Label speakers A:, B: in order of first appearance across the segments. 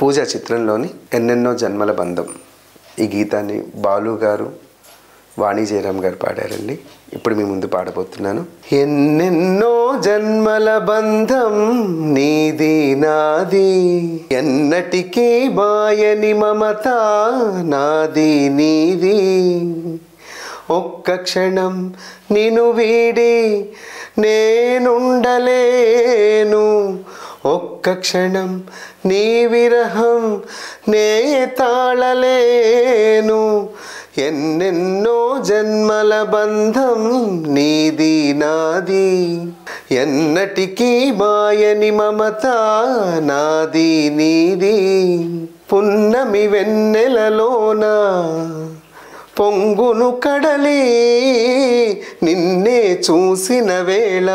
A: పూజ చిత్రంలోని ఎన్నెన్నో జన్మల బంధం ఈ గీతాన్ని బాలు గారు వాణి జయరామ్ గారు పాడారండి. ఇప్పుడు మీ ముందు పాడబోతున్నాను. ఎన్నెన్నో జన్మల బంధం నీది నాది, ఎన్నటికీ మాయని మమత నాది నీది. ఒక్క క్షణం నిన్ను వీడి నేనుండలేను, ఒక్క క్షణం నీ విరహం నే తాళలేను. ఎన్నెన్నో జన్మల బంధం నీది నాది, ఎన్నటికీ మాయని మమత నాది నీది. పున్నమి వెన్నెలలోన పొంగును కడలి నిన్నే చూసిన వేళ,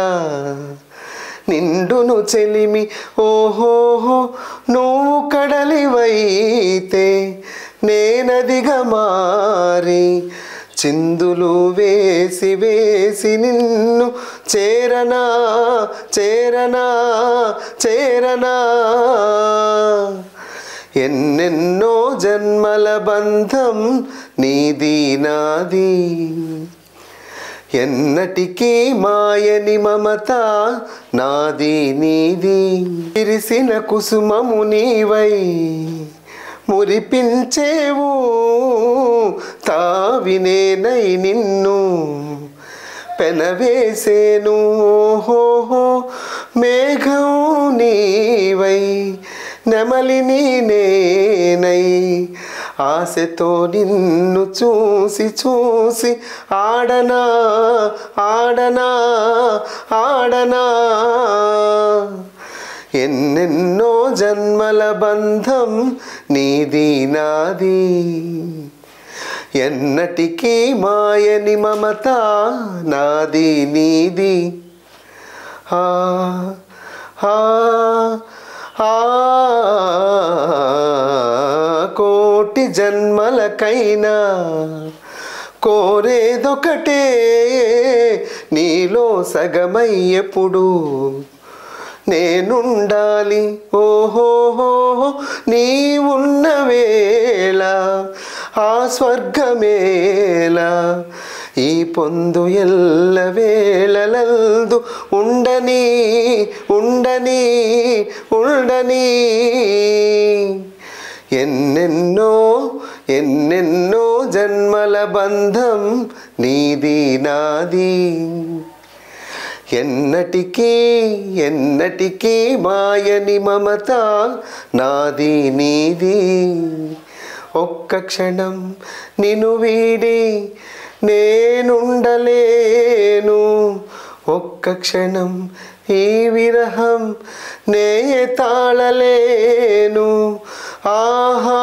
A: నిండును చెలిమి ఓహోహో నువ్వు కడలివైతే నేనదిగా మారి చిందులు వేసి వేసి నిన్ను చేరనా చేరనా చేరనా. ఎన్నెన్నో జన్మల బంధం నీది నాది, ఎన్నటికీ మాయని మమత నాది నీది. విరిసిన కుసుమము నీవై మురిపించేవు, తావినేనై నిన్ను పెనవేసేను. ఓహోహో మేఘం నీవై నెమలిని నేనై ఆశతో నిన్ను చూసి చూసి ఆడనా ఆడనా ఆడనా. ఎన్నెన్నో జన్మల బంధం నీది నాది, ఎన్నటికీ మాయని మమత నాది నీది. ఆ ఆ ఆ కోటి జన్మలకైనా కోరేదొకటే, నీలో సగమై ఎప్పుడు నేనుండాలి. ఓహోహో నీ ఉన్న వేళ ఆ స్వర్గమేలా, ఈ పొందు ఎల్ల వేళలందు ఉండని ఉండని ఉండని. ఎన్నెన్నో ఎన్నెన్నో జన్మల బంధం నీది నాది, ఎన్నటికీ ఎన్నటికీ మాయని మమత నాది నీది. ఒక్క క్షణం నిన్ను వీడి నేనుండలేను, ఒక్క క్షణం ఈ విరహం నే తాళలేను. ఆహా